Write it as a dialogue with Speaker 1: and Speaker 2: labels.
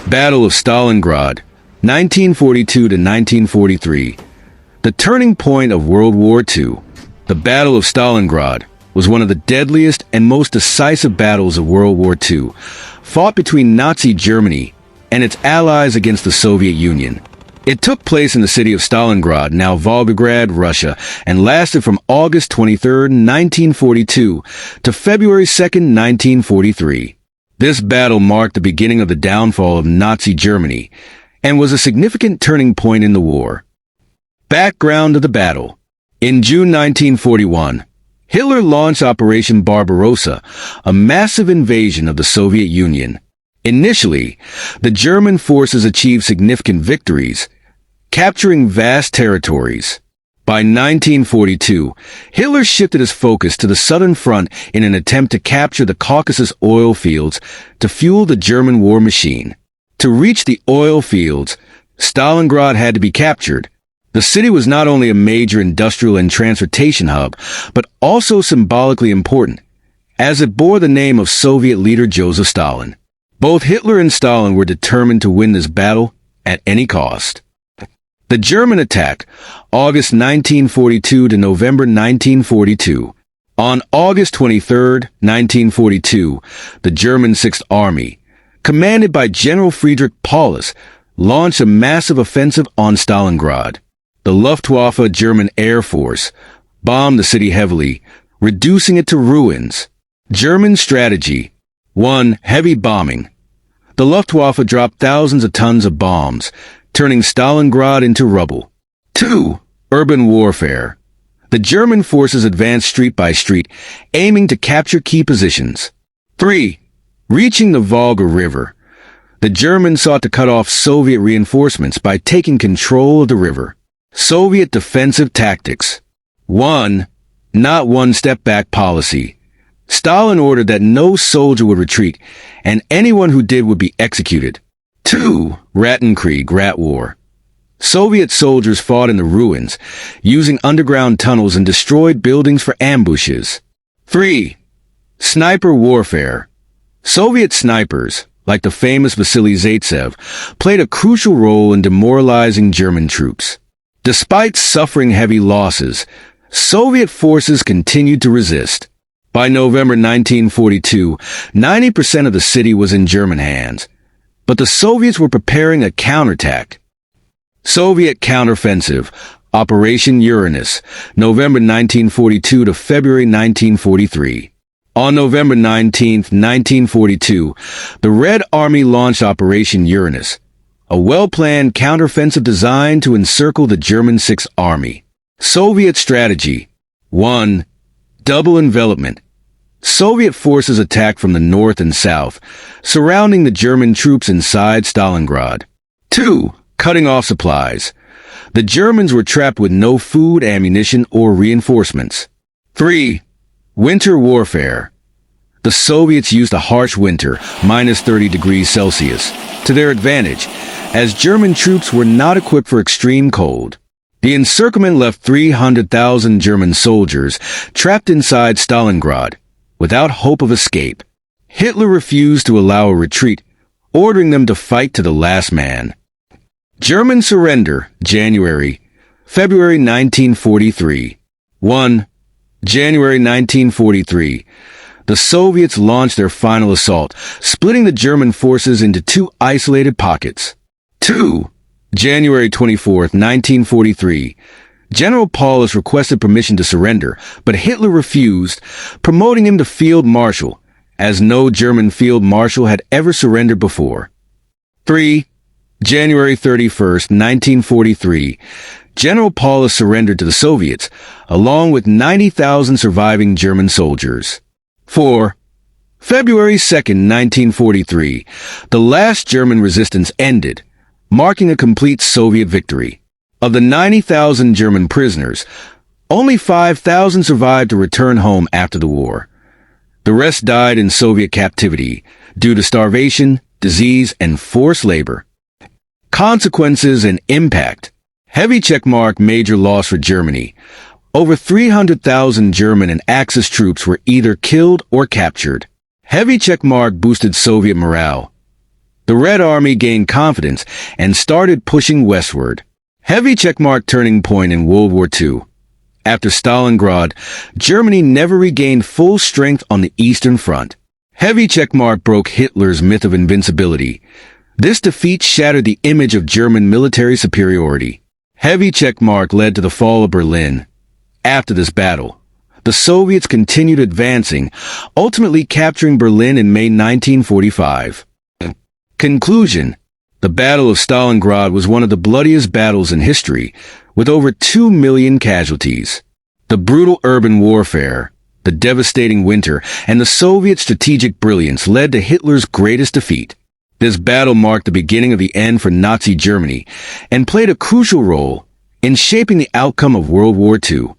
Speaker 1: Battle of Stalingrad, 1942 to 1943. The turning point of World War II. The Battle of Stalingrad was one of the deadliest and most decisive battles of World War II, fought between Nazi Germany and its allies against the Soviet Union. It took place in the city of Stalingrad, now Volgograd, Russia, and lasted from August 23, 1942 to February 2, 1943. This battle marked the beginning of the downfall of Nazi Germany and was a significant turning point in the war. Background of the battle. In June 1941, Hitler launched Operation Barbarossa, a massive invasion of the Soviet Union. Initially, the German forces achieved significant victories, capturing vast territories. By 1942, Hitler shifted his focus to the southern front in an attempt to capture the Caucasus oil fields to fuel the German war machine. To reach the oil fields, Stalingrad had to be captured. The city was not only a major industrial and transportation hub, but also symbolically important, as it bore the name of Soviet leader Joseph Stalin. Both Hitler and Stalin were determined to win this battle at any cost. The German attack, August 1942 to November 1942. On August 23, 1942, the German Sixth Army, commanded by General Friedrich Paulus, launched a massive offensive on Stalingrad. The Luftwaffe German Air Force bombed the city heavily, reducing it to ruins. German strategy. 1. Heavy bombing. The Luftwaffe dropped thousands of tons of bombs, turning Stalingrad into rubble. 2. Urban warfare. The German forces advanced street by street, aiming to capture key positions. 3. Reaching the Volga River. The Germans sought to cut off Soviet reinforcements by taking control of the river. Soviet defensive tactics. 1. Not one step back policy. Stalin ordered that no soldier would retreat, and anyone who did would be executed. 2. Rattenkrieg, rat war. Soviet soldiers fought in the ruins, using underground tunnels and destroyed buildings for ambushes. 3. Sniper warfare. Soviet snipers, like the famous Vasily Zaitsev, played a crucial role in demoralizing German troops. Despite suffering heavy losses, Soviet forces continued to resist. By November 1942, 90% of the city was in German hands, but the Soviets were preparing a counterattack. Soviet counteroffensive, Operation Uranus, November 1942 to February 1943. On November 19, 1942, the Red Army launched Operation Uranus, a well-planned counteroffensive designed to encircle the German Sixth Army. Soviet strategy. 1. Double envelopment. Soviet forces attacked from the north and south, surrounding the German troops inside Stalingrad. 2. Cutting off supplies. The Germans were trapped with no food, ammunition, or reinforcements. 3. Winter warfare. The Soviets used a harsh winter, minus 30 degrees Celsius, to their advantage, as German troops were not equipped for extreme cold. The encirclement left 300,000 German soldiers trapped inside Stalingrad, without hope of escape. Hitler refused to allow a retreat, ordering them to fight to the last man. German surrender, January, February 1943. 1. January 1943. The Soviets launched their final assault, splitting the German forces into two isolated pockets. 2. January 24, 1943. General Paulus requested permission to surrender, but Hitler refused, promoting him to Field Marshal, as no German Field Marshal had ever surrendered before. 3. January 31, 1943. General Paulus surrendered to the Soviets, along with 90,000 surviving German soldiers. 4. February 2, 1943. The last German resistance ended, marking a complete Soviet victory. Of the 90,000 German prisoners, only 5,000 survived to return home after the war. The rest died in Soviet captivity due to starvation, disease, and forced labor. Consequences and impact. Heavy checkmark major loss for Germany. Over 300,000 German and Axis troops were either killed or captured. Heavy checkmark boosted Soviet morale. The Red Army gained confidence and started pushing westward. Heavy checkmark turning point in World War II. After Stalingrad, Germany never regained full strength on the Eastern Front. Heavy checkmark broke Hitler's myth of invincibility. This defeat shattered the image of German military superiority. Heavy checkmark led to the fall of Berlin. After this battle, the Soviets continued advancing, ultimately capturing Berlin in May 1945. Conclusion: the Battle of Stalingrad was one of the bloodiest battles in history, with over 2 million casualties. The brutal urban warfare, the devastating winter, and the Soviet strategic brilliance led to Hitler's greatest defeat. This battle marked the beginning of the end for Nazi Germany and played a crucial role in shaping the outcome of World War II.